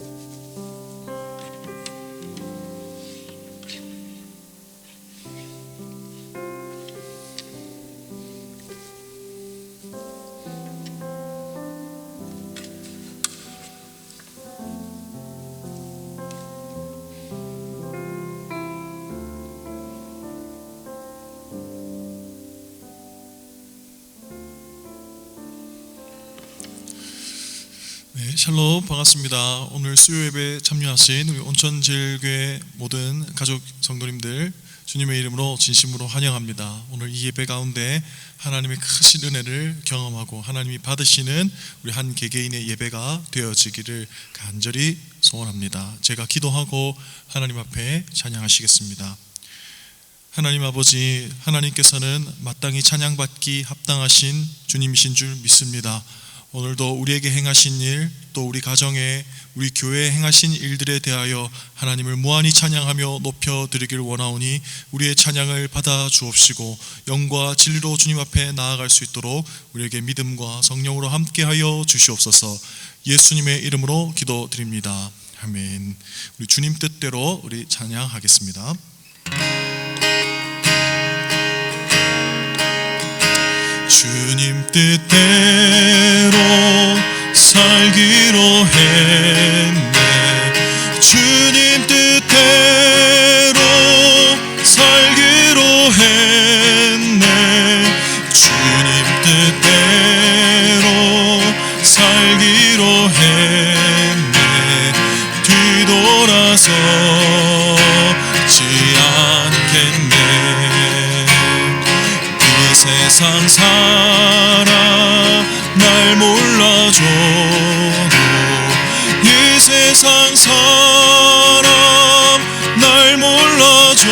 네, 샬롬 반갑습니다. 오늘 수요 예배 참여하신 우리 온천제일교회 모든 가족 성도님들 주님의 이름으로 진심으로 환영합니다. 오늘 이 예배 가운데 하나님의 크신 은혜를 경험하고 하나님이 받으시는 우리 한 개개인의 예배가 되어지기를 간절히 소원합니다. 제가 기도하고 하나님 앞에 찬양하시겠습니다. 하나님 아버지, 하나님께서는 마땅히 찬양받기 합당하신 주님이신 줄 믿습니다. 오늘도 우리에게 행하신 일, 또 우리 가정에, 우리 교회에 행하신 일들에 대하여 하나님을 무한히 찬양하며 높여드리길 원하오니 우리의 찬양을 받아 주옵시고 영과 진리로 주님 앞에 나아갈 수 있도록 우리에게 믿음과 성령으로 함께하여 주시옵소서. 예수님의 이름으로 기도드립니다. 아멘. 우리 주님 뜻대로 우리 찬양하겠습니다. 주님 뜻대로 살기로 했네. 주님 뜻대로 살기로 했네. 주님 뜻대로 살기로 했네. 뒤돌아서지 않겠네. 이 세상 사람 날 몰라줘도, 이 세상 사람 날 몰라줘도,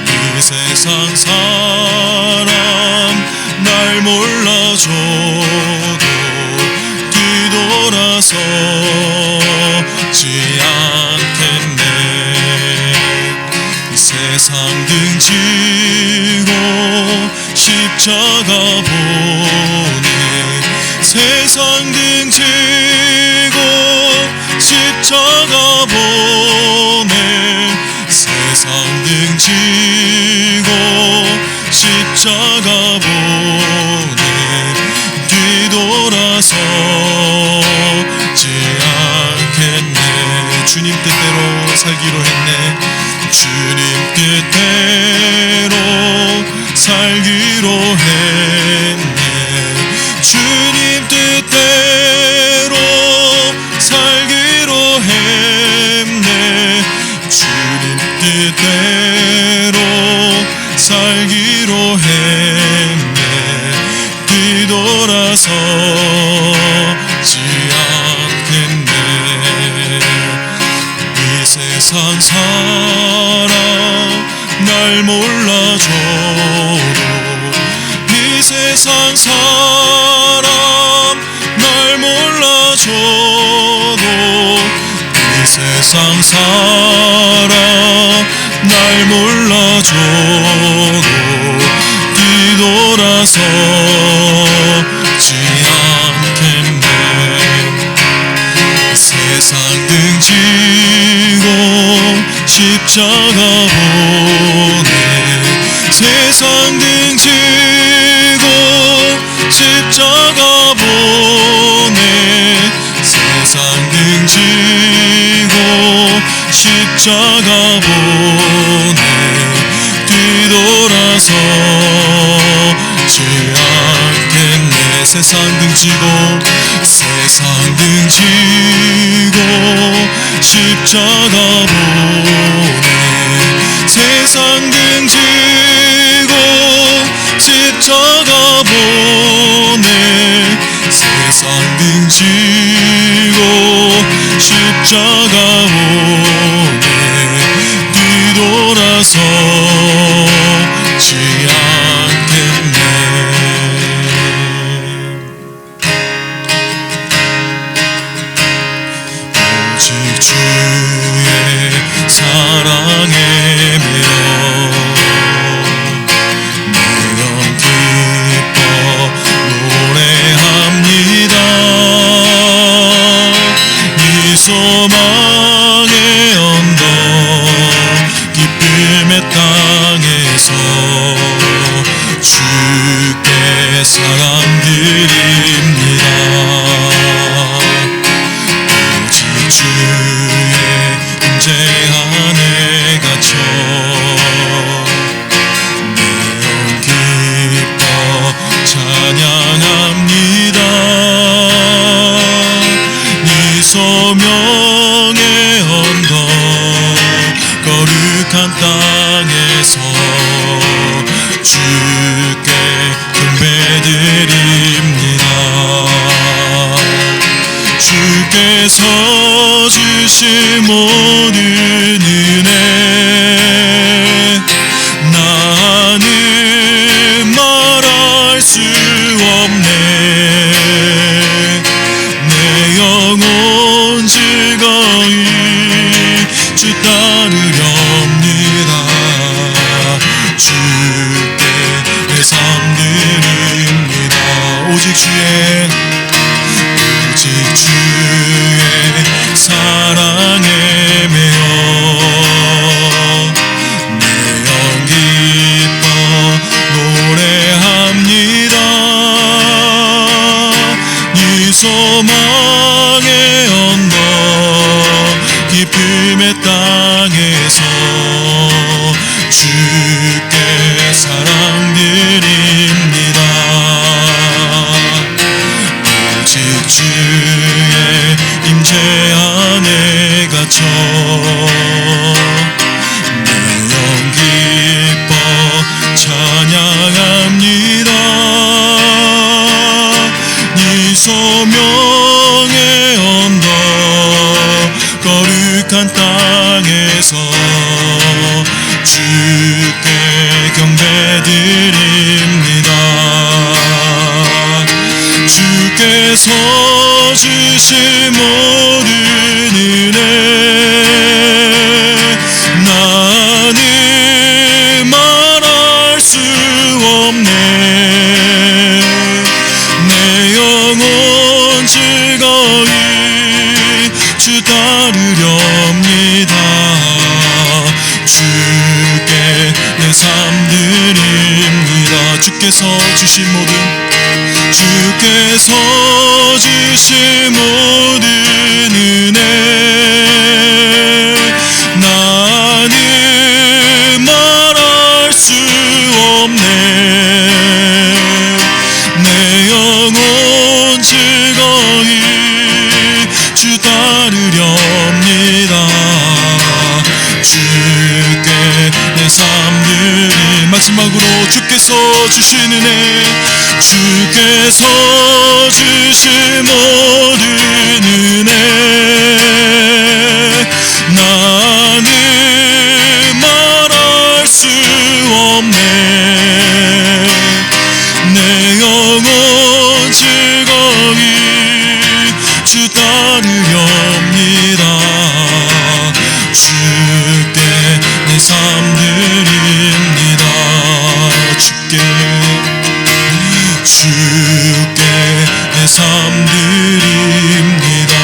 이 세상 사람 날 몰라줘도 뒤돌아서지 않겠네. 이 세상 등지고 십자가 보내. 세상 등지고 십자가 보내. 세상 등지고 십자가 보내. 뒤돌아서지 않겠네. 주님 뜻대로 살기로 했네. 주님 뜻대로 살기로 했네. 주님 뜻대로 살기로 했네. 주님 뜻대로 살기로 했네. 뒤돌아서지 않겠네. 이 세상 사람 날 몰라줘도, 이 세상 사람 날 몰라줘도, 이 세상 사람 날 몰라줘도 뒤돌아서지 않겠네. 세상 등지고 십자가 보내. 세상 등지고 십자가 보내. 세상 등지고 십자가 보내. 뒤돌아서지 않겠네. 세상 등지고, 세상 등지고 십자가 보내. 세상 등지고 십자가 보내. 세상 등지고 십자가 보내. 뒤돌아서지 않겠네. 오직 주의 사랑에 매여 내 영 기뻐 노래합니다. 소명의 언덕 거룩한 땅에서 주께 경배드립니다. 주께서 주신 모든 은혜 나는 말할 수 없네. 내 영혼 즐거이 주 따르렵니다. 주께 내 삶 드립니다. 오직 주의 사랑에 매여 내 영 기뻐 노래합니다. 이 소망의 언덕 기쁨의 땅에서 주께 사랑 드립니다. 오직 주의 임재 안에 갇혀 내 영 기뻐 찬양합니다. 이 소명의 언덕 거룩한 땅에서 주께 경배드립니다. 주께서 주신 모든 은혜 나는 말할 수 없네. 내 영혼 즐거이 주 따르렵니다. 주께 내 삶 드립니다. 주께서 주신 모든 은혜 나는 말할 수 없네. 내 영혼 즐거이 주 따르렵니다. 주께 내 삶 드리 마지막으로 주께서 주신 은혜 주께서 주신 모든 은혜 나는 말할 수 없네. 내 영혼 즐거이 주 따르렵니다. 주께 내 삶 드립니다. 주께 내 삶 드립니다.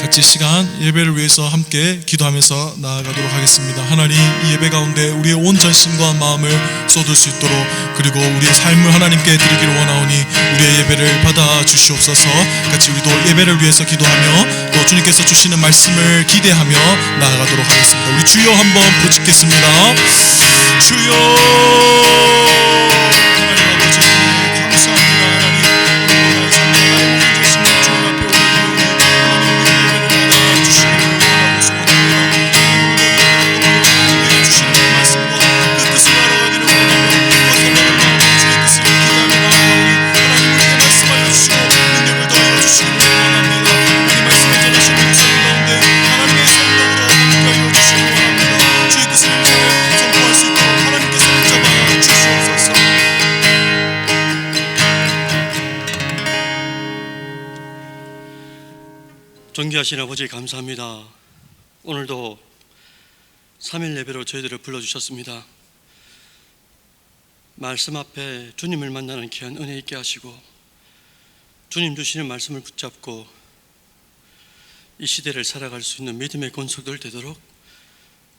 같이 시간 예배를 위해서 함께 기도하면서 나아가도록 하겠습니다. 하나님, 이 예배 가운데 우리의 온 전심과 마음을 쏟을 수 있도록, 그리고 우리의 삶을 하나님께 드리기를 원하오니 우리의 예배를 받아 주시옵소서. 같이 우리도 예배를 위해서 기도하며 또 주님께서 주시는 말씀을 기대하며 나아가도록 하겠습니다. 우리 주여 한번 부르짖겠습니다. 주여. 존귀하신 아버지 감사합니다. 오늘도 3일 예배로 저희들을 불러주셨습니다. 말씀 앞에 주님을 만나는 귀한 은혜 있게 하시고 주님 주시는 말씀을 붙잡고 이 시대를 살아갈 수 있는 믿음의 권속들 되도록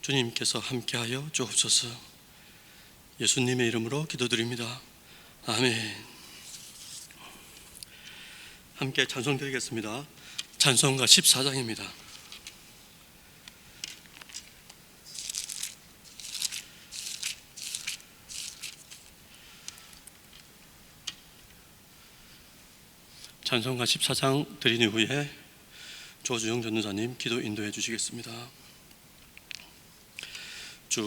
주님께서 함께하여 주옵소서. 예수님의 이름으로 기도드립니다. 아멘. 함께 찬송 드리겠습니다. 찬송가 14장입니다. 찬송가 14장 드린 이후에 조주영 전도사님 기도 인도해 주시겠습니다. 주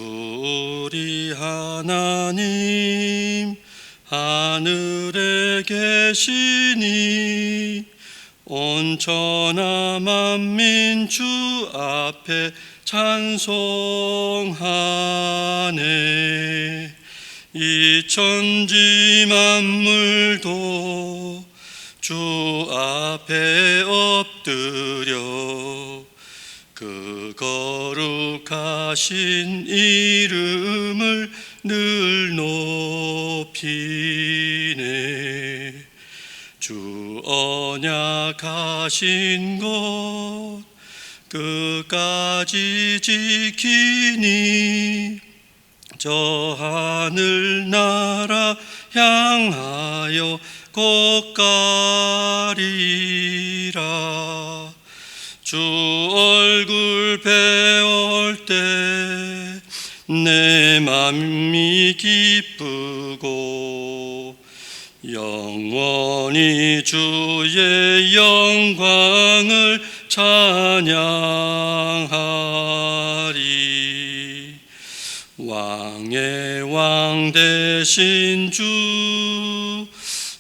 우리 하나님 하늘에 계시니 온천하 만민 주 앞에 찬송하네. 이 천지 만물도 주 앞에 엎드려 그 거룩하신 이름을 늘 높이네. 주 언약하신 것 끝까지 지키니 저 하늘 나라 향하여 곧 가리라. 주 얼굴 배울 때 내 맘이 기쁘고 영원히 주의 영광을 찬양하리. 왕의 왕 되신 주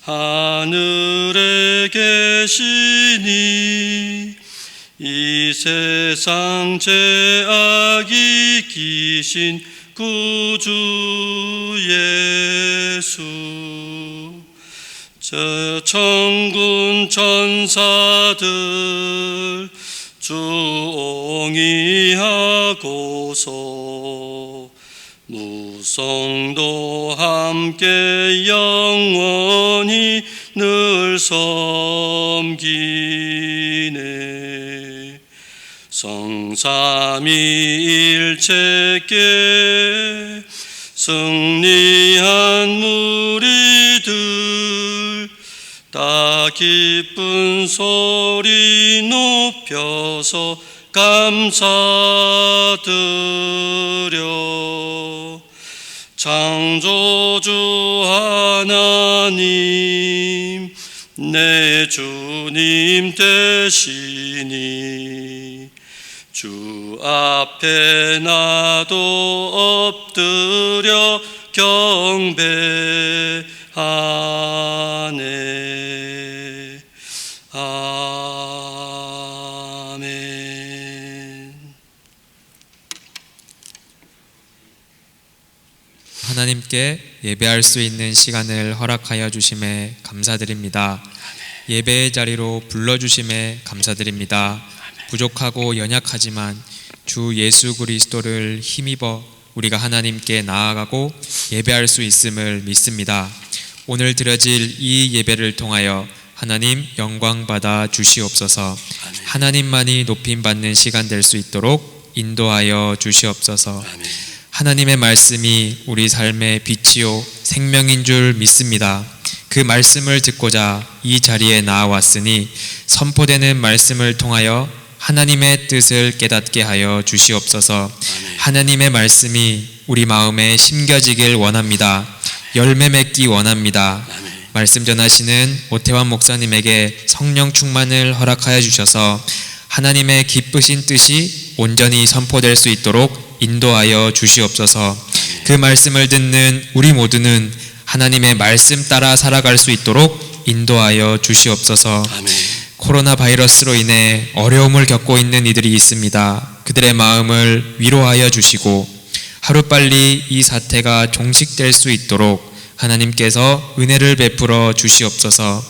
하늘에 계시니 이 세상 죄악 이기신 구주 예수. 저 천군 천사들 주옹이하고서 무성도 함께 영원히 늘 섬기네. 성삼위일체께 승리한 무리들 다 기쁜 소리 높여서 감사드려. 창조주 하나님 내 주님 되시니 주 앞에 나도 엎드려 경배하네. 아멘. 하나님께 예배할 수 있는 시간을 허락하여 주심에 감사드립니다. 예배의 자리로 불러주심에 감사드립니다. 부족하고 연약하지만 주 예수 그리스도를 힘입어 우리가 하나님께 나아가고 예배할 수 있음을 믿습니다. 오늘 드려질 이 예배를 통하여 하나님 영광 받아 주시옵소서. 하나님만이 높임받는 시간 될 수 있도록 인도하여 주시옵소서. 하나님의 말씀이 우리 삶의 빛이요 생명인 줄 믿습니다. 그 말씀을 듣고자 이 자리에 나와왔으니 선포되는 말씀을 통하여 하나님의 뜻을 깨닫게 하여 주시옵소서. 하나님의 말씀이 우리 마음에 심겨지길 원합니다. 열매 맺기 원합니다. 말씀 전하시는 오태환 목사님에게 성령 충만을 허락하여 주셔서 하나님의 기쁘신 뜻이 온전히 선포될 수 있도록 인도하여 주시옵소서. 그 말씀을 듣는 우리 모두는 하나님의 말씀 따라 살아갈 수 있도록 인도하여 주시옵소서. 코로나 바이러스로 인해 어려움을 겪고 있는 이들이 있습니다. 그들의 마음을 위로하여 주시고 하루빨리 이 사태가 종식될 수 있도록 하나님께서 은혜를 베풀어 주시옵소서.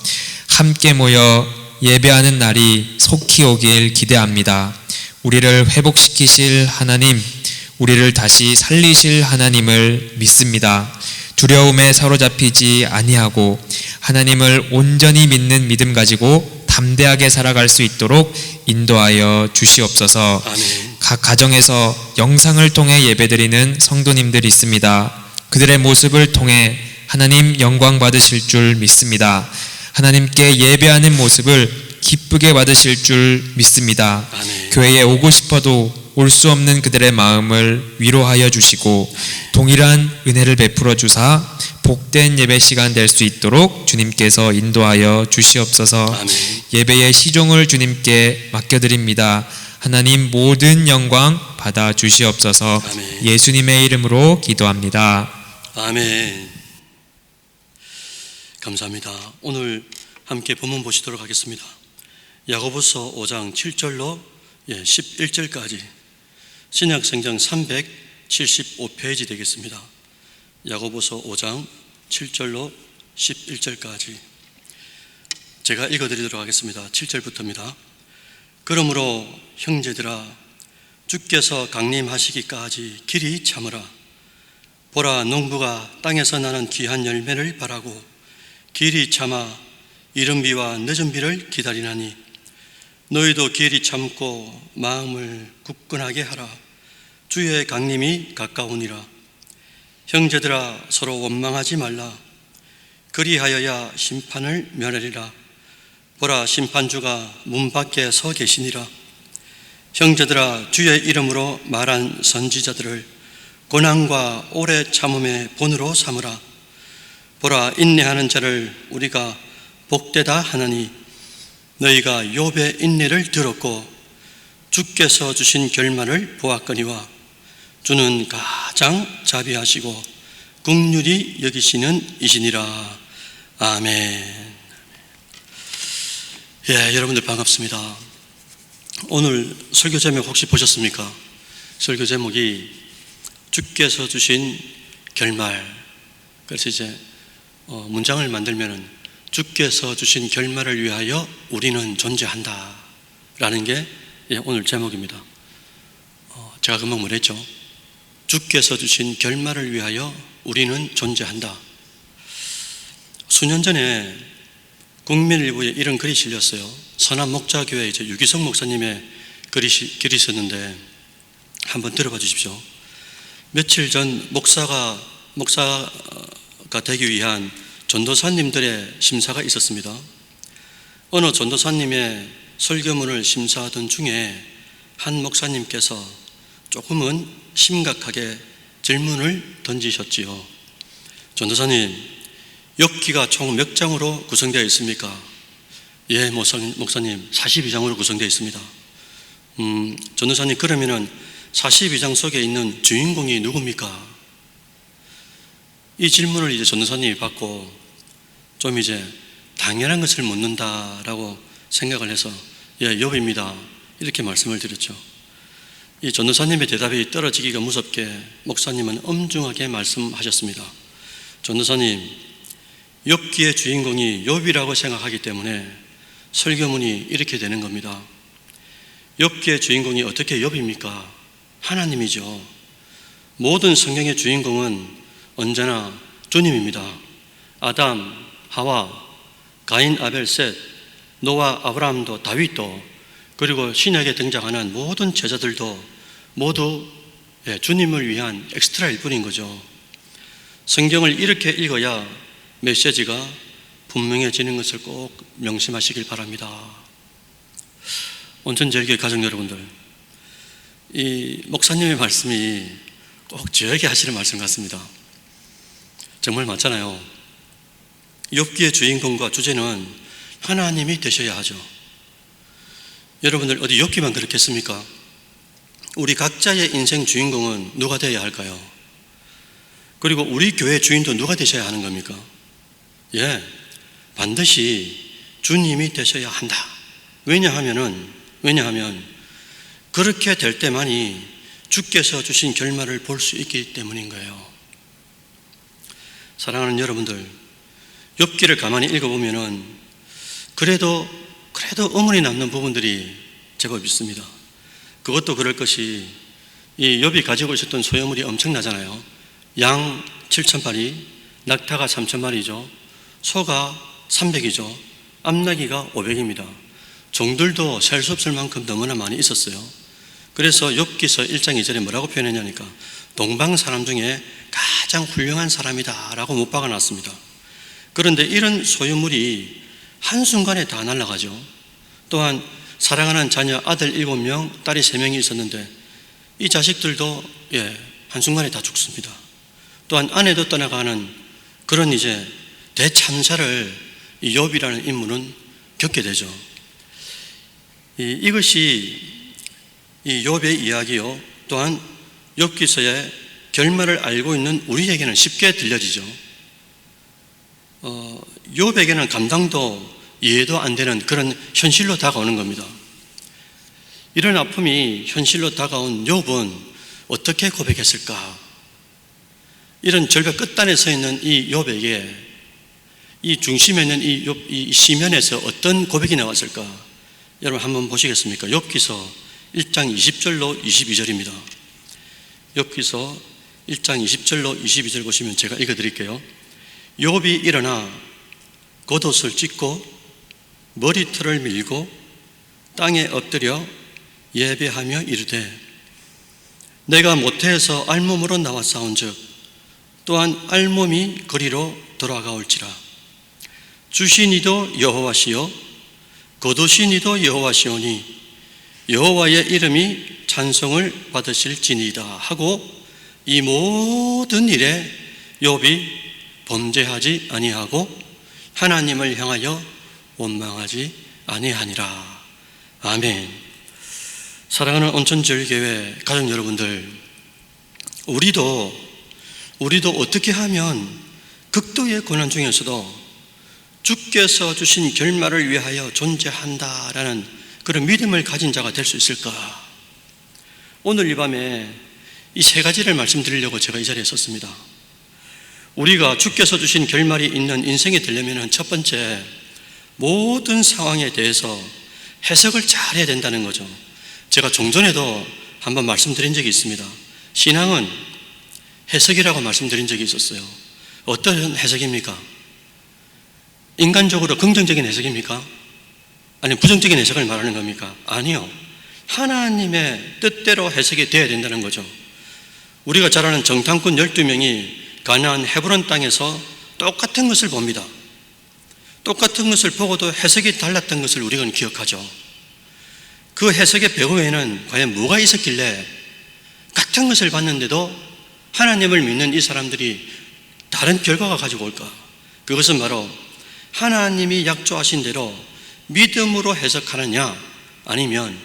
함께 모여 예배하는 날이 속히 오길 기대합니다. 우리를 회복시키실 하나님, 우리를 다시 살리실 하나님을 믿습니다. 두려움에 사로잡히지 아니하고 하나님을 온전히 믿는 믿음 가지고 담대하게 살아갈 수 있도록 인도하여 주시옵소서. 각 가정에서 영상을 통해 예배드리는 성도님들이 있습니다. 그들의 모습을 통해 하나님 영광 받으실 줄 믿습니다. 하나님께 예배하는 모습을 기쁘게 받으실 줄 믿습니다. 교회에 오고 싶어도 올 수 없는 그들의 마음을 위로하여 주시고 동일한 은혜를 베풀어 주사 복된 예배 시간 될 수 있도록 주님께서 인도하여 주시옵소서. 아멘. 예배의 시종을 주님께 맡겨드립니다. 하나님 모든 영광 받아 주시옵소서. 아멘. 예수님의 이름으로 기도합니다. 아멘. 감사합니다. 오늘 함께 본문 보시도록 하겠습니다. 야고보서 5장 7절로 11절까지 신약성경 375페이지 되겠습니다. 야고보서 5장 7절로 11절까지 제가 읽어드리도록 하겠습니다. 7절부터입니다. 그러므로 형제들아, 주께서 강림하시기까지 길이 참으라. 보라, 농부가 땅에서 나는 귀한 열매를 바라고 길이 참아 이른 비와 늦은 비를 기다리나니 너희도 길이 참고 마음을 굳건하게 하라. 주의 강림이 가까우니라. 형제들아, 서로 원망하지 말라. 그리하여야 심판을 면하리라. 보라, 심판주가 문 밖에 서 계시니라. 형제들아, 주의 이름으로 말한 선지자들을 고난과 오래 참음의 본으로 삼으라. 보라, 인내하는 자를 우리가 복되다 하나니 너희가 욥의 인내를 들었고 주께서 주신 결말을 보았거니와 주는 가장 자비하시고 긍휼히 여기시는 이시니라. 아멘. 여러분들 반갑습니다. 오늘 설교 제목 혹시 보셨습니까? 설교 제목이 주께서 주신 결말. 그래서 이제 문장을 만들면은 주께서 주신 결말을 위하여 우리는 존재한다 라는 게 오늘 제목입니다. 제가 금방 뭐랬죠? 주께서 주신 결말을 위하여 우리는 존재한다. 수년 전에 국민일보에 이런 글이 실렸어요. 선한목자교회 유기성 목사님의 글이 있었는데 한번 들어봐 주십시오. 며칠 전 목사가 되기 위한 전도사님들의 심사가 있었습니다. 어느 전도사님의 설교문을 심사하던 중에 한 목사님께서 조금은 심각하게 질문을 던지셨지요. 전도사님, 욥기가 총 몇 장으로 구성되어 있습니까? 예, 목사님 42장으로 구성되어 있습니다. 전도사님, 그러면은 42장 속에 있는 주인공이 누굽니까? 이 질문을 이제 전도사님이 받고 좀 이제 당연한 것을 묻는다라고 생각을 해서 욥입니다 이렇게 말씀을 드렸죠. 이 전도사님의 대답이 떨어지기가 무섭게 목사님은 엄중하게 말씀하셨습니다. 전도사님, 욥기의 주인공이 욥이라고 생각하기 때문에 설교문이 이렇게 되는 겁니다. 욥기의 주인공이 어떻게 욥입니까? 하나님이죠. 모든 성경의 주인공은 언제나 주님입니다. 아담, 하와, 가인, 아벨, 셋, 노아, 아브라함도, 다윗도, 그리고 신약에 등장하는 모든 제자들도 모두 주님을 위한 엑스트라 일뿐인 거죠. 성경을 이렇게 읽어야 메시지가 분명해지는 것을 꼭 명심하시길 바랍니다. 온천제일교회 가족 여러분들, 이 목사님의 말씀이 꼭 저에게 하시는 말씀 같습니다. 정말 맞잖아요. 욥기의 주인공과 주제는 하나님이 되셔야 하죠. 여러분들 어디 욥기만 그렇겠습니까? 우리 각자의 인생 주인공은 누가 되어야 할까요? 그리고 우리 교회 주인도 누가 되셔야 하는 겁니까? 반드시 주님이 되셔야 한다. 왜냐하면 그렇게 될 때만이 주께서 주신 결말을 볼 수 있기 때문인 거예요. 사랑하는 여러분들, 욥기를 가만히 읽어보면은 그래도 의문이 남는 부분들이 제법 있습니다. 그것도 그럴 것이 이 욥이 가지고 있었던 소유물이 엄청나잖아요. 양 7,000마리, 낙타가 3,000마리죠. 소가 300이죠. 암나귀가 500입니다. 종들도 셀 수 없을 만큼 너무나 많이 있었어요. 그래서 욥기서 1장 2절에 뭐라고 표현했냐니까 동방 사람 중에 가장 훌륭한 사람이다 라고 못 박아놨습니다. 그런데 이런 소유물이 한순간에 다 날아가죠. 또한 사랑하는 자녀 아들 7명, 딸이 3명이 있었는데 이 자식들도 한순간에 다 죽습니다. 또한 아내도 떠나가는 그런 이제 대참사를 이 욥이라는 인물은 겪게 되죠. 이것이 이 욥의 이야기요. 또한 욥기서의 결말을 알고 있는 우리에게는 쉽게 들려지죠. 욥에게는 감당도 이해도 안 되는 그런 현실로 다가오는 겁니다. 이런 아픔이 현실로 다가온 욥은 어떻게 고백했을까? 이런 절벽 끝단에 서 있는 이 욥에게 이 중심에 있는 이 시면에서 어떤 고백이 나왔을까? 여러분 한번 보시겠습니까? 욥기서 1장 20절로 22절입니다. 욥기서 1장 20절로 22절 보시면 제가 읽어드릴게요. 욥이 일어나 겉옷을 찢고 머리털을 밀고 땅에 엎드려 예배하며 이르되 내가 모태에서 알몸으로 나와 싸운즉 또한 알몸이 거리로 돌아가올지라. 주신 이도 여호와시요 거두신 이도 여호와시오니 여호와의 이름이 찬송을 받으실지니이다 하고 이 모든 일에 욥이 범죄하지 아니하고 하나님을 향하여 원망하지 아니하니라. 아멘. 사랑하는 온천절교회 가족 여러분들, 우리도 어떻게 하면 극도의 고난 중에서도 주께서 주신 결말을 위하여 존재한다라는 그런 믿음을 가진 자가 될 수 있을까? 오늘 이 밤에 이 세 가지를 말씀드리려고 제가 이 자리에 섰습니다. 우리가 주께서 주신 결말이 있는 인생이 되려면 첫 번째, 모든 상황에 대해서 해석을 잘 해야 된다는 거죠. 제가 종전에도 한번 말씀드린 적이 있습니다. 신앙은 해석이라고 말씀드린 적이 있었어요. 어떤 해석입니까? 인간적으로 긍정적인 해석입니까? 아니면 부정적인 해석을 말하는 겁니까? 아니요. 하나님의 뜻대로 해석이 되어야 된다는 거죠. 우리가 잘 아는 정탐꾼 12명이 가나안 헤브론 땅에서 똑같은 것을 봅니다. 똑같은 것을 보고도 해석이 달랐던 것을 우리는 기억하죠. 그 해석의 배후에는 과연 뭐가 있었길래 같은 것을 봤는데도 하나님을 믿는 이 사람들이 다른 결과가 가지고 올까? 그것은 바로 하나님이 약조하신 대로 믿음으로 해석하느냐 아니면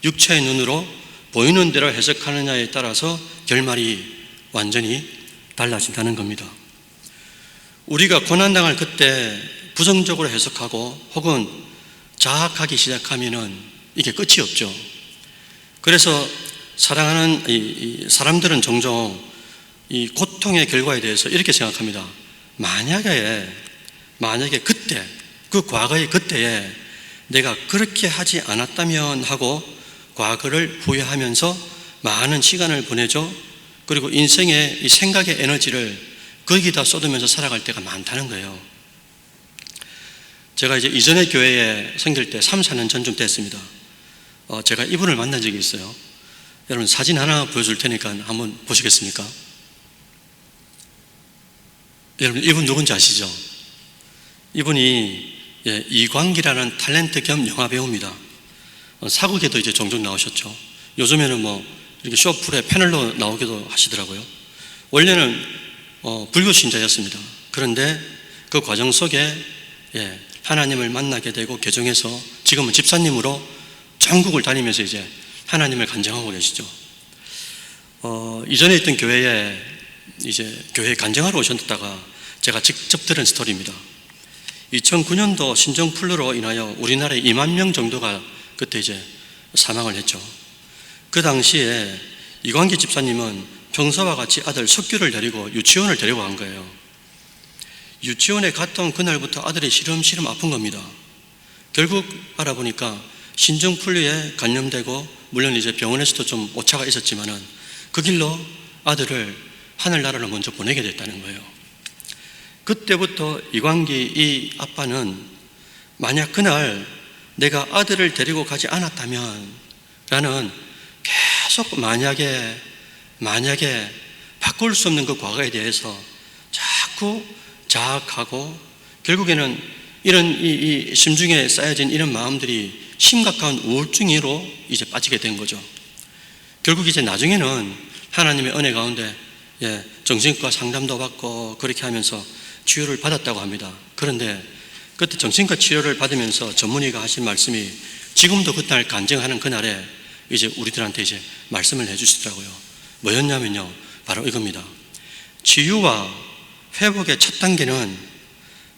육체의 눈으로 보이는 대로 해석하느냐에 따라서 결말이 완전히 달라진다는 겁니다. 우리가 고난당할 그때 부정적으로 해석하고 혹은 자학하기 시작하면은 이게 끝이 없죠. 그래서 사랑하는 이 사람들은 종종 이 고통의 결과에 대해서 이렇게 생각합니다. 만약에 그때, 그 과거의 그때에 내가 그렇게 하지 않았다면 하고 과거를 후회하면서 많은 시간을 보내죠. 그리고 인생의 이 생각의 에너지를 거기다 쏟으면서 살아갈 때가 많다는 거예요. 제가 이제 이전에 교회에 생길 때 3, 4년 전쯤 됐습니다. 제가 이분을 만난 적이 있어요. 여러분 사진 하나 보여줄 테니까 한번 보시겠습니까? 여러분 이분 누군지 아시죠? 이분이 이광기라는 탤런트 겸 영화배우입니다. 사극에도 이제 종종 나오셨죠. 요즘에는 뭐 이렇게 쇼프에 패널로 나오기도 하시더라고요. 원래는 불교 신자였습니다. 그런데 그 과정 속에 하나님을 만나게 되고 개종해서 지금은 집사님으로 전국을 다니면서 이제 하나님을 간증하고 계시죠. 이전에 있던 교회에 이제 교회에 간증하러 오셨다가 제가 직접 들은 스토리입니다. 2009년도 신종플루로 인하여 우리나라에 2만 명 정도가 그때 이제 사망을 했죠. 그 당시에 이광기 집사님은 평소와 같이 아들 석규를 데리고 유치원을 데리고 간 거예요. 유치원에 갔다 온 그날부터 아들이 시름시름 아픈 겁니다. 결국 알아보니까 신종플루에 감염되고 물론 이제 병원에서도 좀 오차가 있었지만은 그 길로 아들을 하늘나라로 먼저 보내게 됐다는 거예요. 그때부터 이광기 이 아빠는 만약 그날 내가 아들을 데리고 가지 않았다면 라는 계속 만약에 바꿀 수 없는 그 과거에 대해서 자꾸 자학하고 결국에는 이런 이 심중에 쌓여진 이런 마음들이 심각한 우울증으로 이제 빠지게 된 거죠. 결국 이제 나중에는 하나님의 은혜 가운데 정신과 상담도 받고 그렇게 하면서 치료를 받았다고 합니다. 그런데 그때 정신과 치료를 받으면서 전문의가 하신 말씀이 지금도 그날 간증하는 그날에 이제 우리들한테 이제 말씀을 해주시더라고요. 뭐였냐면요, 바로 이겁니다. 치유와 회복의 첫 단계는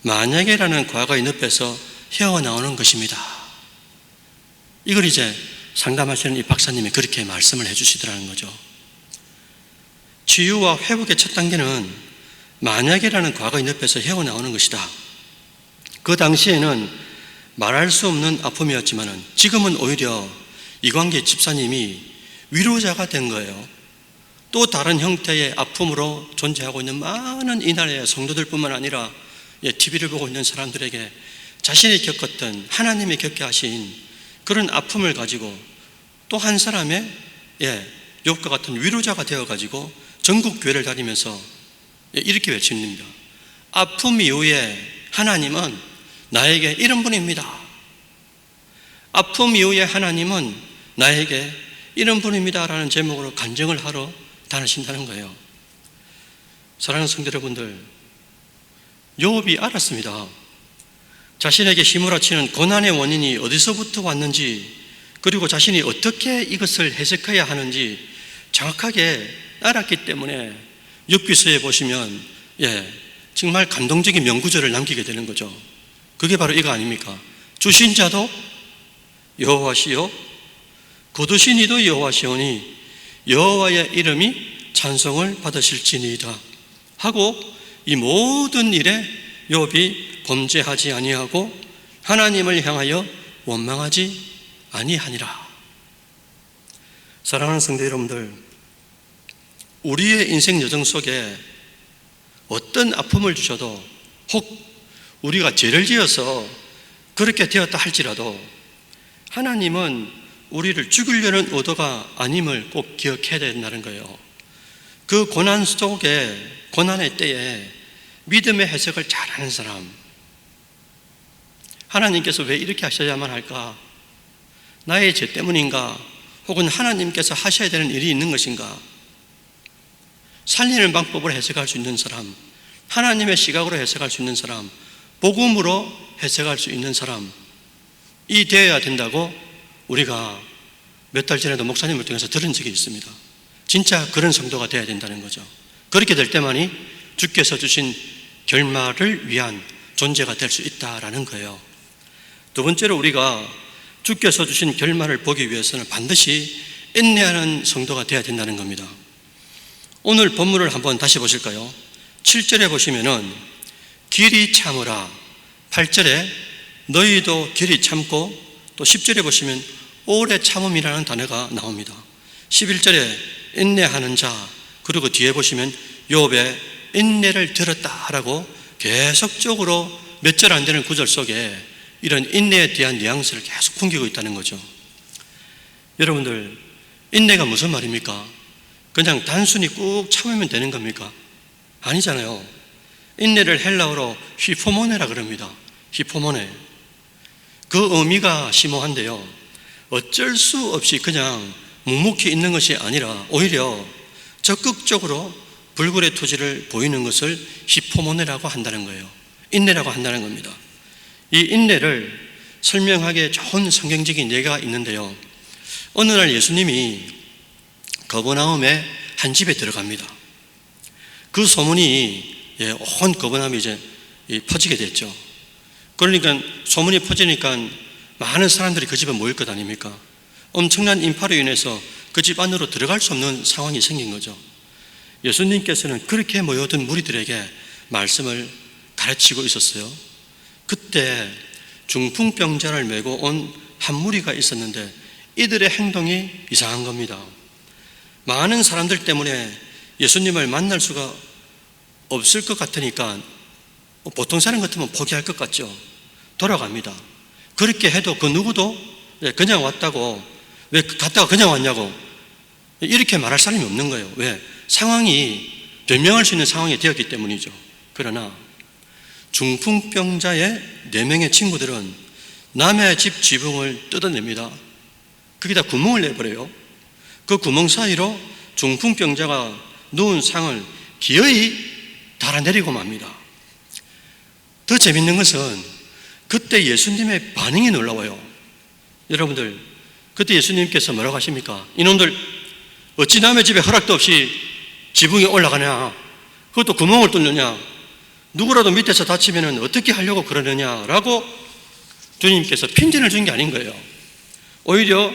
만약에라는 과거의 늪에서 헤어나오는 것입니다. 이걸 이제 상담하시는 이 박사님이 그렇게 말씀을 해주시더라는 거죠. 치유와 회복의 첫 단계는 만약에라는 과거의 늪에서 헤어나오는 것이다. 그 당시에는 말할 수 없는 아픔이었지만 지금은 오히려 이광기 집사님이 위로자가 된 거예요. 또 다른 형태의 아픔으로 존재하고 있는 많은 이날의 성도들뿐만 아니라 TV를 보고 있는 사람들에게 자신이 겪었던 하나님이 겪게 하신 그런 아픔을 가지고 또 한 사람의 욥과 같은 위로자가 되어가지고 전국 교회를 다니면서 이렇게 외칩니다. 아픔 이후에 하나님은 나에게 이런 분입니다. 아픔 이후에 하나님은 나에게 이런 분입니다 라는 제목으로 간증을 하러 다니신다는 거예요. 사랑하는 성도 여러분들, 욥이 알았습니다. 자신에게 휘몰아치는 고난의 원인이 어디서부터 왔는지, 그리고 자신이 어떻게 이것을 해석해야 하는지 정확하게 알았기 때문에 욥기서에 보시면 정말 감동적인 명구절을 남기게 되는 거죠. 그게 바로 이거 아닙니까? 주신 자도 여호와시요 거두신 이도 여호와시오니 여호와의 이름이 찬송을 받으실지니이다 하고 이 모든 일에 욥이 범죄하지 아니하고 하나님을 향하여 원망하지 아니하니라. 사랑하는 성도 여러분들, 우리의 인생 여정 속에 어떤 아픔을 주셔도 혹 우리가 죄를 지어서 그렇게 되었다 할지라도 하나님은 우리를 죽이려는 의도가 아님을 꼭 기억해야 된다는 거예요. 그 고난 속에, 고난의 때에 믿음의 해석을 잘하는 사람, 하나님께서 왜 이렇게 하셔야만 할까? 나의 죄 때문인가? 혹은 하나님께서 하셔야 되는 일이 있는 것인가? 살리는 방법을 해석할 수 있는 사람, 하나님의 시각으로 해석할 수 있는 사람, 복음으로 해석할 수 있는 사람이 되어야 된다고 우리가 몇 달 전에도 목사님을 통해서 들은 적이 있습니다. 진짜 그런 성도가 되어야 된다는 거죠. 그렇게 될 때만이 주께서 주신 결말을 위한 존재가 될 수 있다라는 거예요. 두 번째로 우리가 주께서 주신 결말을 보기 위해서는 반드시 인내하는 성도가 되어야 된다는 겁니다. 오늘 본문을 한번 다시 보실까요? 7절에 보시면은 길이 참으라, 8절에 너희도 길이 참고, 또 10절에 보시면 오래 참음이라는 단어가 나옵니다. 11절에 인내하는 자, 그리고 뒤에 보시면 욥의 인내를 들었다라고 계속적으로 몇 절 안 되는 구절 속에 이런 인내에 대한 뉘앙스를 계속 풍기고 있다는 거죠. 여러분들, 인내가 무슨 말입니까? 그냥 단순히 꾹 참으면 되는 겁니까? 아니잖아요. 인내를 헬라어로 히포모네라 그럽니다. 히포모네. 그 의미가 심오한데요, 어쩔 수 없이 그냥 묵묵히 있는 것이 아니라 오히려 적극적으로 불굴의 토지를 보이는 것을 히포모네라고 한다는 거예요. 인내라고 한다는 겁니다. 이 인내를 설명하기에 좋은 성경적인 예가 있는데요, 어느 날 예수님이 거버나움의 한 집에 들어갑니다. 그 소문이 온 거버나움이 이제 퍼지게 됐죠. 그러니까 소문이 퍼지니까 많은 사람들이 그 집에 모일 것 아닙니까? 엄청난 인파로 인해서 그 집 안으로 들어갈 수 없는 상황이 생긴 거죠. 예수님께서는 그렇게 모여든 무리들에게 말씀을 가르치고 있었어요. 그때 중풍병자를 메고 온 한 무리가 있었는데 이들의 행동이 이상한 겁니다. 많은 사람들 때문에 예수님을 만날 수가 없을 것 같으니까 보통 사람 같으면 포기할 것 같죠. 돌아갑니다. 그렇게 해도 그 누구도 그냥 왔다고, 왜 갔다가 그냥 왔냐고 이렇게 말할 사람이 없는 거예요. 왜? 상황이 변명할 수 있는 상황이 되었기 때문이죠. 그러나 중풍병자의 4명의 친구들은 남의 집 지붕을 뜯어냅니다. 거기다 구멍을 내버려요. 그 구멍 사이로 중풍병자가 누운 상을 기어이 달아내리고 맙니다. 더 재밌는 것은 그때 예수님의 반응이 놀라워요. 여러분들, 그때 예수님께서 뭐라고 하십니까? 이놈들 어찌 남의 집에 허락도 없이 지붕에 올라가냐? 그것도 구멍을 뚫느냐? 누구라도 밑에서 다치면 어떻게 하려고 그러느냐라고 주님께서 핀잔을 준 게 아닌 거예요. 오히려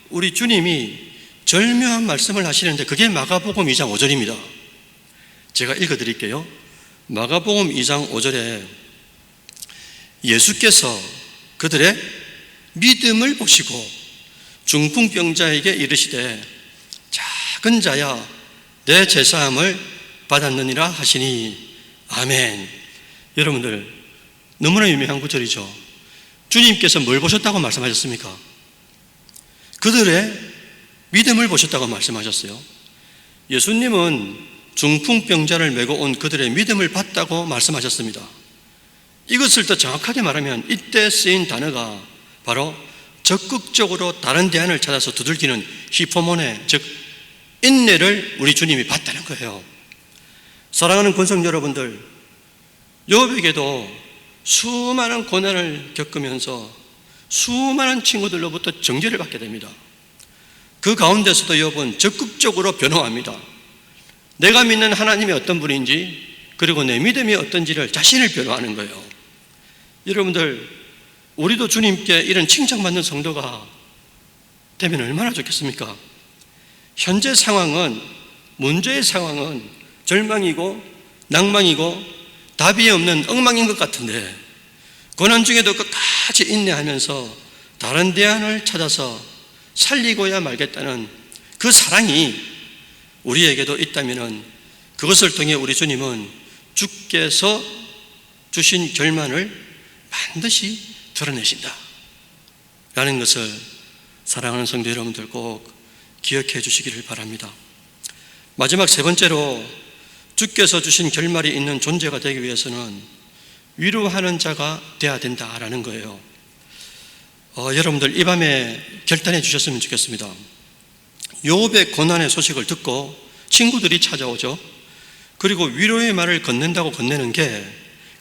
우리 주님이 절묘한 말씀을 하시는데 그게 마가복음 2장 5절입니다. 제가 읽어드릴게요. 마가복음 2장 5절에 예수께서 그들의 믿음을 보시고 중풍병자에게 이르시되 작은 자야 내 제사함을 받았느니라 하시니 아멘. 여러분들, 너무나 유명한 구절이죠. 주님께서 뭘 보셨다고 말씀하셨습니까? 그들의 믿음을 보셨다고 말씀하셨어요. 예수님은 중풍병자를 메고 온 그들의 믿음을 봤다고 말씀하셨습니다. 이것을 더 정확하게 말하면 이때 쓰인 단어가 바로 적극적으로 다른 대안을 찾아서 두들기는 히포모네, 즉 인내를 우리 주님이 봤다는 거예요. 사랑하는 권성 여러분들, 욥에게도 수많은 고난을 겪으면서 수많은 친구들로부터 정죄를 받게 됩니다. 그 가운데서도 욥은 적극적으로 변호합니다. 내가 믿는 하나님이 어떤 분인지, 그리고 내 믿음이 어떤지를 자신을 변호하는 거예요. 여러분들, 우리도 주님께 이런 칭찬받는 성도가 되면 얼마나 좋겠습니까? 현재 상황은, 문제의 상황은 절망이고 낭망이고 답이 없는 엉망인 것 같은데, 고난 중에도 끝까지 인내하면서 다른 대안을 찾아서 살리고야 말겠다는 그 사랑이 우리에게도 있다면 그것을 통해 우리 주님은 주께서 주신 결말을 반드시 드러내신다 라는 것을 사랑하는 성도 여러분들 꼭 기억해 주시기를 바랍니다. 마지막 세 번째로, 주께서 주신 결말이 있는 존재가 되기 위해서는 위로하는 자가 되어야 된다라는 거예요. 여러분들 이 밤에 결단해 주셨으면 좋겠습니다. 욥의 고난의 소식을 듣고 친구들이 찾아오죠. 그리고 위로의 말을 건넨다고 건네는 게,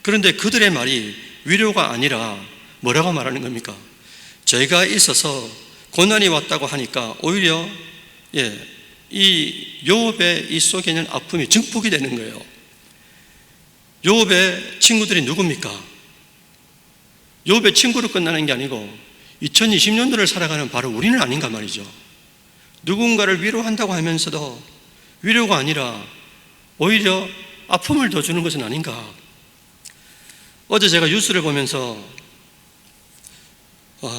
그런데 그들의 말이 위로가 아니라 뭐라고 말하는 겁니까? 저희가 있어서 고난이 왔다고 하니까 오히려 이 욥의 이 속에 있는 아픔이 증폭이 되는 거예요. 욥의 친구들이 누굽니까? 욥의 친구로 끝나는 게 아니고 2020년도를 살아가는 바로 우리는 아닌가 말이죠. 누군가를 위로한다고 하면서도 위로가 아니라 오히려 아픔을 더 주는 것은 아닌가. 어제 제가 뉴스를 보면서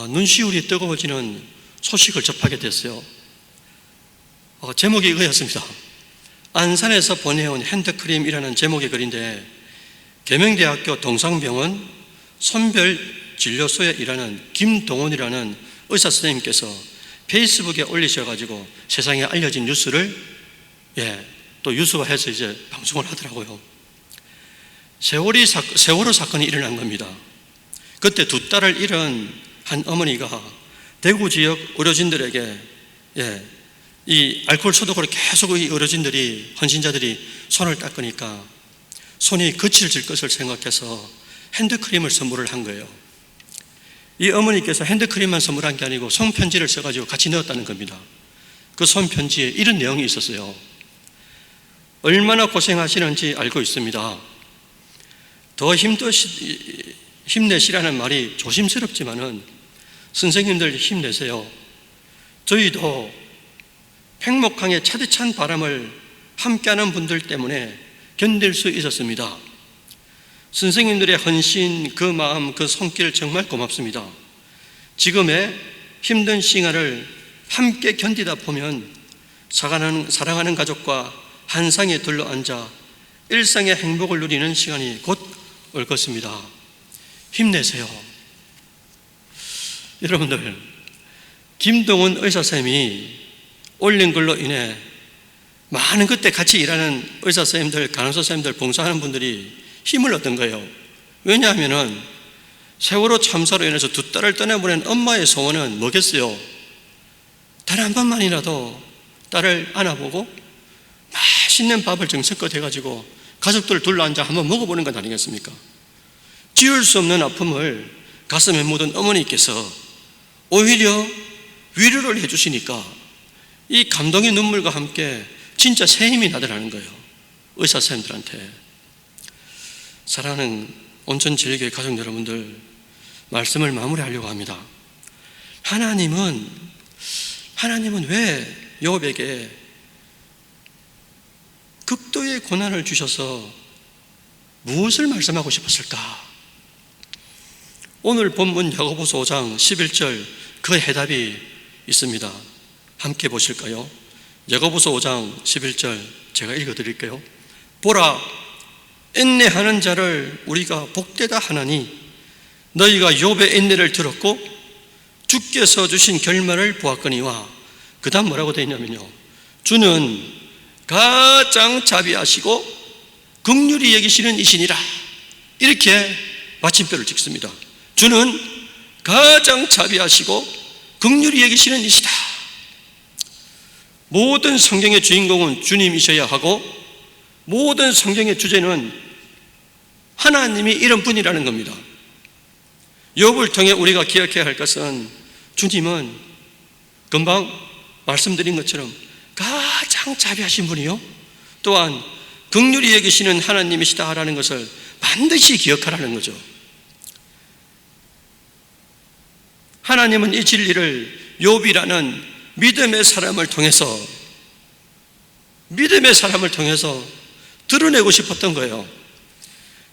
눈시울이 뜨거워지는 소식을 접하게 됐어요. 제목이 이거였습니다. 안산에서 보내온 핸드크림이라는 제목의 글인데, 계명대학교 동상병원 선별진료소에 일하는 김동원이라는 의사 선생님께서 페이스북에 올리셔가지고 세상에 알려진 뉴스를 또 유수화해서 이제 방송을 하더라고요. 세월호 사건이 일어난 겁니다. 그때 두 딸을 잃은 한 어머니가 대구 지역 의료진들에게 이 알코올 소독으로 계속 이 의료진들이, 헌신자들이 손을 닦으니까 손이 거칠어질 것을 생각해서 핸드크림을 선물을 한 거예요. 이 어머니께서 핸드크림만 선물한 게 아니고 손편지를 써가지고 같이 넣었다는 겁니다. 그 손편지에 이런 내용이 있었어요. 얼마나 고생하시는지 알고 있습니다. 더 힘내시라는 말이 조심스럽지만은 선생님들 힘내세요. 저희도 팽목항의 차디찬 바람을 함께하는 분들 때문에 견딜 수 있었습니다. 선생님들의 헌신, 그 마음, 그 손길 정말 고맙습니다. 지금의 힘든 시간을 함께 견디다 보면 사랑하는 가족과 한 상에 둘러앉아 일상의 행복을 누리는 시간이 곧 올 것입니다. 힘내세요. 여러분들, 김동원 의사쌤이 올린 글로 인해 많은 그때 같이 일하는 의사쌤들, 간호사쌤들, 봉사하는 분들이 힘을 얻은 거예요. 왜냐하면 세월호 참사로 인해서 두 딸을 떠나보낸 엄마의 소원은 뭐겠어요? 단 한 번만이라도 딸을 안아보고 맛있는 밥을 정성껏 해가지고 가족들 둘러앉아 한번 먹어보는 것 아니겠습니까? 지울 수 없는 아픔을 가슴에 묻은 어머니께서 오히려 위로를 해주시니까 이 감동의 눈물과 함께 진짜 새 힘이 나더라는 거예요. 의사 선생님들한테. 사랑하는 온천제일교회 가족 여러분들, 말씀을 마무리하려고 합니다. 하나님은 왜 욥에게 극도의 고난을 주셔서 무엇을 말씀하고 싶었을까? 오늘 본문 야고보서 5장 11절 그 해답이 있습니다. 함께 보실까요? 야고보서 5장 11절 제가 읽어드릴게요. 보라, 인내하는 자를 우리가 복되다 하나니 너희가 욥의 인내를 들었고 주께서 주신 결말을 보았거니와, 그 다음 뭐라고 되어 있냐면요, 주는 가장 자비하시고 긍휼히 여기시는 이시니라. 이렇게 마침표를 찍습니다. 주는 가장 자비하시고 긍휼히 여기시는 이시다. 모든 성경의 주인공은 주님이셔야 하고 모든 성경의 주제는 하나님이 이런 분이라는 겁니다. 욥을 통해 우리가 기억해야 할 것은 주님은 금방 말씀드린 것처럼 가장 자비하신 분이요, 또한 긍휼히 여기시는 하나님이시다라는 것을 반드시 기억하라는 거죠. 하나님은 이 진리를 욥이라는 믿음의 사람을 통해서 드러내고 싶었던 거예요.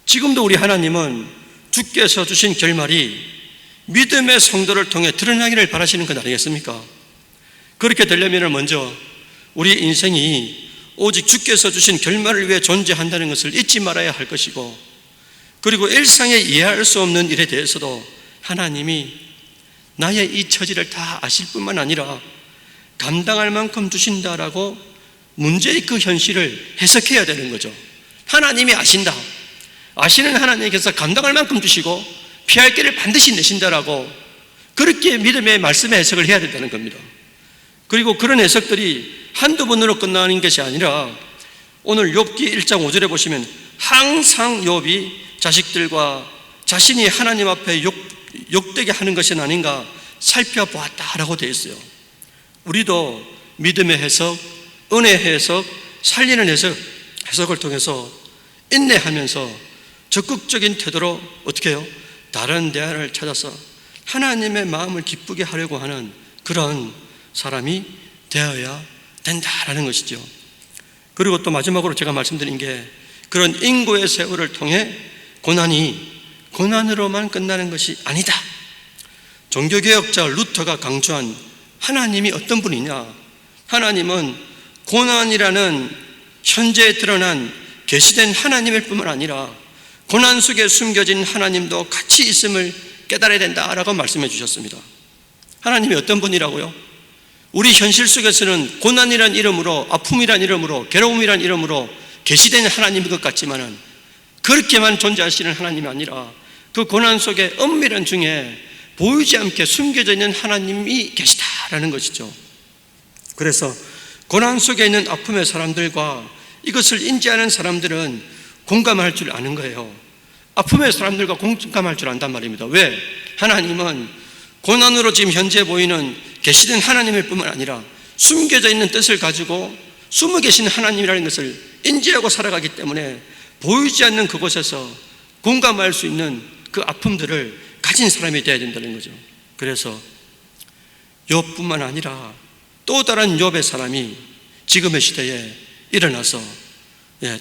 지금도 우리 하나님은 주께서 주신 결말이 믿음의 성도를 통해 드러나기를 바라시는 것 아니겠습니까? 그렇게 되려면 먼저 우리 인생이 오직 주께서 주신 결말을 위해 존재한다는 것을 잊지 말아야 할 것이고, 그리고 일상에 이해할 수 없는 일에 대해서도 하나님이 나의 이 처지를 다 아실 뿐만 아니라 감당할 만큼 주신다라고 문제의 그 현실을 해석해야 되는 거죠. 하나님이 아신다, 아시는 하나님께서 감당할 만큼 주시고 피할 길을 반드시 내신다라고, 그렇게 믿음의 말씀의 해석을 해야 된다는 겁니다. 그리고 그런 해석들이 한두 번으로 끝나는 것이 아니라 오늘 욥기 1장 5절에 보시면 항상 욥이 자식들과 자신이 하나님 앞에 욕되게 하는 것은 아닌가 살펴보았다라고 되어 있어요. 우리도 믿음의 해석, 은혜의 해석, 살리는 해석을 통해서 인내하면서 적극적인 태도로 어떻게 해요? 다른 대안을 찾아서 하나님의 마음을 기쁘게 하려고 하는 그런 사람이 되어야 된다라는 것이죠. 그리고 또 마지막으로 제가 말씀드린 게, 그런 인고의 세월을 통해 고난이 고난으로만 끝나는 것이 아니다. 종교개혁자 루터가 강조한 하나님이 어떤 분이냐? 하나님은 고난이라는 현재에 드러난 계시된 하나님일 뿐만 아니라 고난 속에 숨겨진 하나님도 같이 있음을 깨달아야 된다라고 말씀해 주셨습니다. 하나님이 어떤 분이라고요? 우리 현실 속에서는 고난이란 이름으로, 아픔이란 이름으로, 괴로움이란 이름으로 계시된 하나님인 것 같지만은 그렇게만 존재하시는 하나님이 아니라 그 고난 속에 엄밀한 중에 보이지 않게 숨겨져 있는 하나님이 계시다라는 것이죠. 그래서 고난 속에 있는 아픔의 사람들과 이것을 인지하는 사람들은 공감할 줄 아는 거예요. 아픔의 사람들과 공감할 줄 안단 말입니다. 왜? 하나님은 고난으로 지금 현재 보이는 계시된 하나님일 뿐만 아니라 숨겨져 있는 뜻을 가지고 숨어 계신 하나님이라는 것을 인지하고 살아가기 때문에 보이지 않는 그곳에서 공감할 수 있는 그 아픔들을 가진 사람이 되어야 된다는 거죠. 그래서 욥뿐만 아니라 또 다른 욥의 사람이 지금의 시대에 일어나서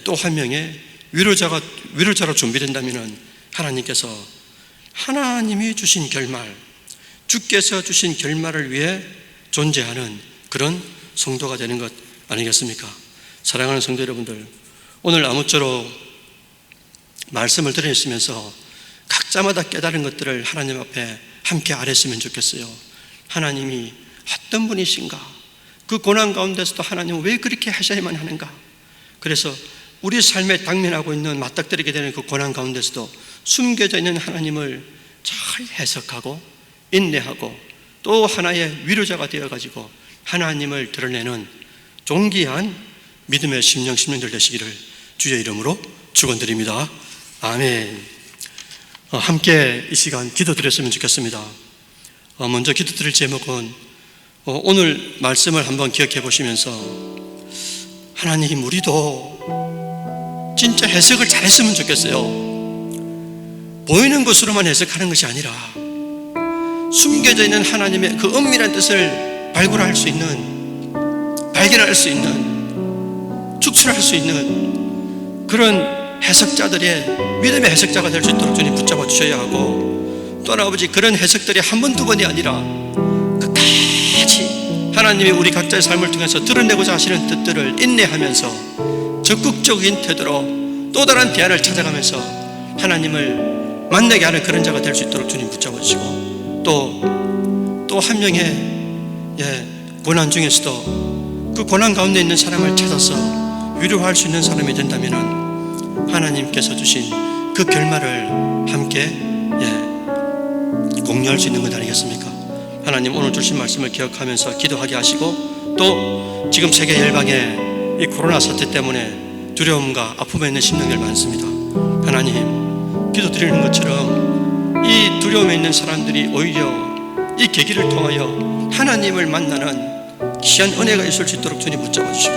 또 한 명의 위로자로 준비된다면 하나님께서 하나님이 주신 결말, 주께서 주신 결말을 위해 존재하는 그런 성도가 되는 것 아니겠습니까? 사랑하는 성도 여러분들, 오늘 아무쪼록 말씀을 들으시면서 각자마다 깨달은 것들을 하나님 앞에 함께 아뢰으면 좋겠어요. 하나님이 어떤 분이신가? 그 고난 가운데서도 하나님은 왜 그렇게 하셔야만 하는가? 그래서 우리 삶에 당면하고 있는, 맞닥뜨리게 되는 그 고난 가운데서도 숨겨져 있는 하나님을 잘 해석하고 인내하고 또 하나의 위로자가 되어가지고 하나님을 드러내는 존귀한 믿음의 심령들 되시기를 주의 이름으로 축원드립니다. 아멘. 함께 이 시간 기도드렸으면 좋겠습니다. 먼저 기도드릴 제목은 오늘 말씀을 한번 기억해 보시면서 하나님, 우리도 진짜 해석을 잘했으면 좋겠어요. 보이는 것으로만 해석하는 것이 아니라 숨겨져 있는 하나님의 그 은밀한 뜻을 발견할 수 있는, 축출할 수 있는 그런 해석자들의 믿음의 해석자가 될 수 있도록 주님 붙잡아 주셔야 하고, 또한 아버지, 그런 해석들이 한 번, 두 번이 아니라 끝까지 하나님이 우리 각자의 삶을 통해서 드러내고자 하시는 뜻들을 인내하면서 적극적인 태도로 또 다른 대안을 찾아가면서 하나님을 만나게 하는 그런 자가 될 수 있도록 주님 붙잡아 주시고, 또 한 명의 고난 중에서도 그 고난 가운데 있는 사람을 찾아서 위로할 수 있는 사람이 된다면 하나님께서 주신 그 결말을 함께 공유할 수 있는 것 아니겠습니까? 하나님, 오늘 주신 말씀을 기억하면서 기도하게 하시고, 또 지금 세계 열방에 이 코로나 사태 때문에 두려움과 아픔에 있는 심령들 많습니다. 하나님, 기도드리는 것처럼 이 두려움에 있는 사람들이 오히려 이 계기를 통하여 하나님을 만나는 귀한 은혜가 있을 수 있도록 주님 붙잡아 주시고,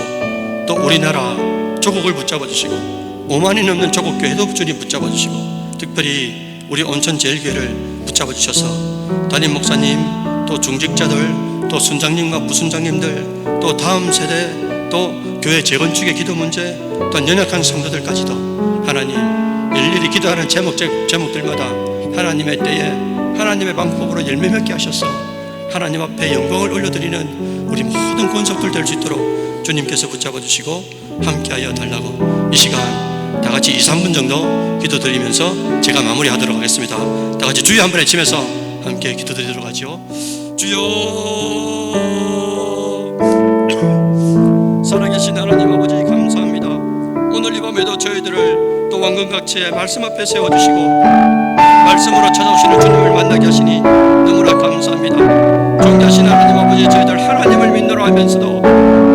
또 우리나라 조국을 붙잡아 주시고, 5만이 넘는 조국 교회도 주님 붙잡아 주시고, 특별히 우리 온천제일교회를 붙잡아 주셔서 담임 목사님, 또 중직자들, 또 순장님과 부순장님들, 또 다음 세대, 또 교회 재건축의 기도 문제, 또 연약한 성도들까지도 하나님 일일이 기도하는 제목들마다 하나님의 때에 하나님의 방법으로 열매 맺게 하셔서 하나님 앞에 영광을 올려드리는 우리 모든 권속들 될 수 있도록 주님께서 붙잡아 주시고 함께하여 달라고, 이 시간 다 같이 2, 3분 정도 기도드리면서 제가 마무리하도록 하겠습니다. 다 같이 주여 한번 외치면서 함께 기도드리도록 하죠. 주여, 살아계신 하나님 아버지, 감사합니다. 오늘 이 밤에도 저희들을 또 왕건각지의 말씀 앞에 세워주시고 말씀으로 찾아오시는 주님을 만나게 하시니 너무나 감사합니다. 존귀하신 하나님 아버지, 저희들 하나님을 믿노라 하면서도,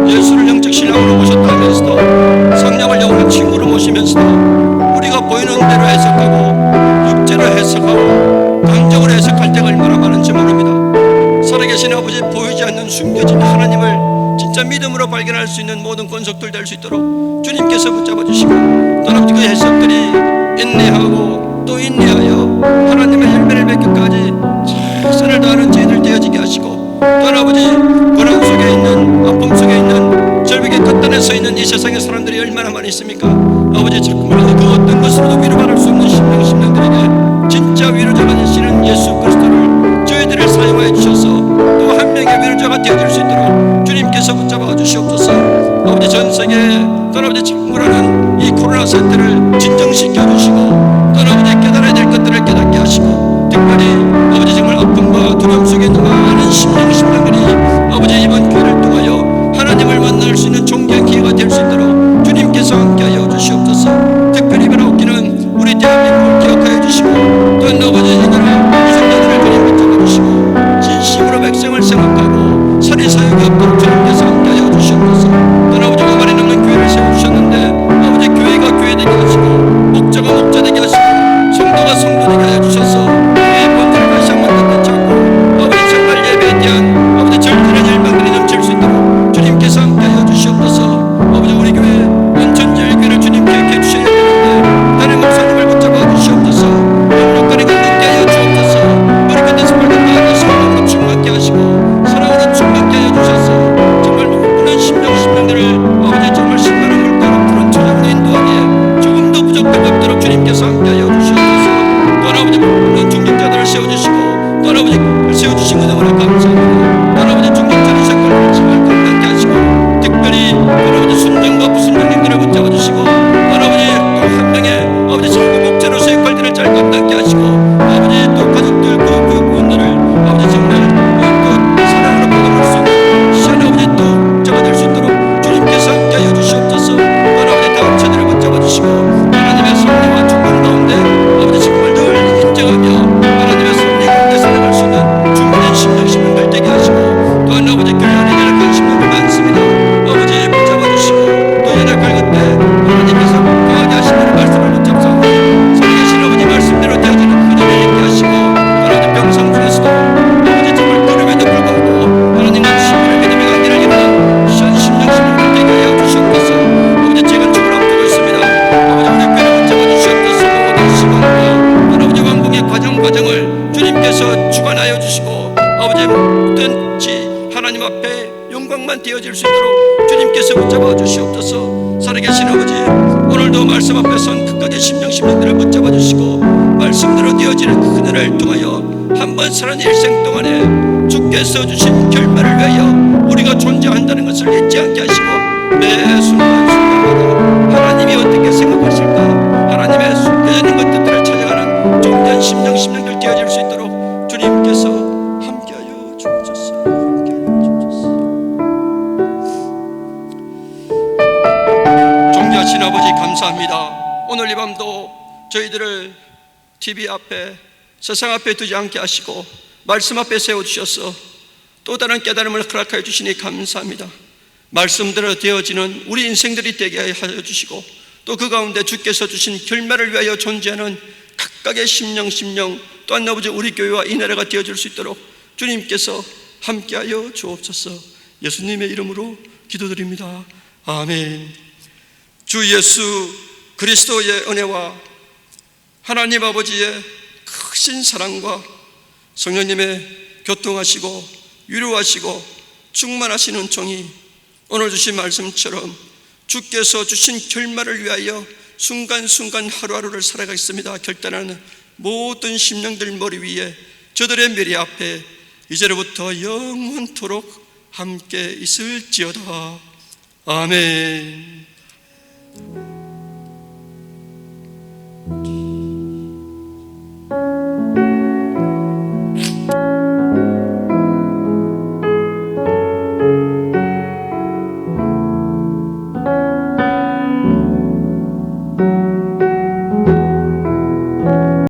예수를 영적 신랑으로 모셨다 하면서도, 성령을 영원한 친구로 모시면서도 우리가 보이는 대로 해석하고 육체로 해석하고 감정으로 해석할 때가 얼마나 많은지 모릅니다. 살아계신 아버지, 보이지 않는 숨겨진 하나님을 진짜 믿음으로 발견할 수 있는 모든 권속들 될 수 있도록 주님께서 붙잡아 주시고, 또 아버지, 그 해석들이 인내하고 또 인내하여 하나님의 열매를 맺기까지 최선을 다하는 저희들 되어지게 하시고, 또 아버지, 고난 속에 있는, 아픔 속에 있는, 절벽의 끝단에 서 있는 이 세상의 사람들이 얼마나 많이 있습니까? 아버지, 자꾸만 그 어떤 것으로도 위로받을 수 없는 심령들에게 진짜 위로자가 되시는 예수 그리스도를 저희들을 사용하여 주셔서 또 한 명의 위로자가 되어줄 수 있도록 주님께서 붙잡아 주시옵소서. 아버지, 전 세계 또 아버지 창궐하는 이 코로나 사태를 진정시켜 주시고, 또 아버지 깨달아야 될 것들을 깨닫게 하시고, 특별히 아버지 정말 아픔과 두려움 속에 있는 많은 심령들이 아버지 이번 기회를 통하여 하나님을 만날 수 있는 존귀한 기회가 될 수 있도록 주님께서 함께하여 주시옵소서. 특별히 변화옵기는 우리 대한민국을 기억하여 주시고, 또한 아버지 이 나라 이성자들을 주님 붙잡아 주시고, 진심으로 백성을 생각하고 선의사역이 없도록 주님께서 함께하여 주시옵소서. 또한 아버지 5만이 넘는 교회를 세워주셨는데 아버지, 교회가 교회되게 하시고 목자가 목자되게 하시고 성도가 성도되게 하여 주셔서 예의 본질을 다시 한번 되찾고, 아버지 정말 예배에 대한 누구든지 하나님 앞에 영광만 되어질 수 있도록 주님께서 붙잡아 주시옵소서. 살아계신 아버지, 오늘도 말씀 앞에 선 끝까지 심령들을 붙잡아 주시고 말씀대로 되어지는 그 은혜를 통하여 한 번 사는 일생 동안에 주께서 주신 결말을 위하여 우리가 존재한다는 것을 잊지 않게 하시고 매 순간순간마다 하나님이 어떻게 생각하실까, 하나님의 숨겨진 것들을 찾아가는 종된 심령들 되어질 수 있도록 주님께서 함께하여 주옵소서. 존귀하신 아버지, 감사합니다. 오늘 이 밤도 저희들을 TV 앞에, 세상 앞에 두지 않게 하시고 말씀 앞에 세워주셔서 또 다른 깨달음을 허락하여 주시니 감사합니다. 말씀대로 되어지는 우리 인생들이 되게 하여 주시고 또 그 가운데 주께서 주신 결말을 위하여 존재하는 각각의 심령 또한 아버지 우리 교회와 이 나라가 되어줄 수 있도록 주님께서 함께하여 주옵소서. 예수님의 이름으로 기도드립니다. 아멘. 주 예수 그리스도의 은혜와 하나님 아버지의 크신 사랑과 성령님의 교통하시고 위로하시고 충만하신 은총이 오늘 주신 말씀처럼 주께서 주신 결말을 위하여 순간순간 하루하루를 살아가겠습니다 결단하는 모든 심령들 머리 위에 저들의 미래 앞에 이제로부터 영원토록 함께 있을지어다. 아멘.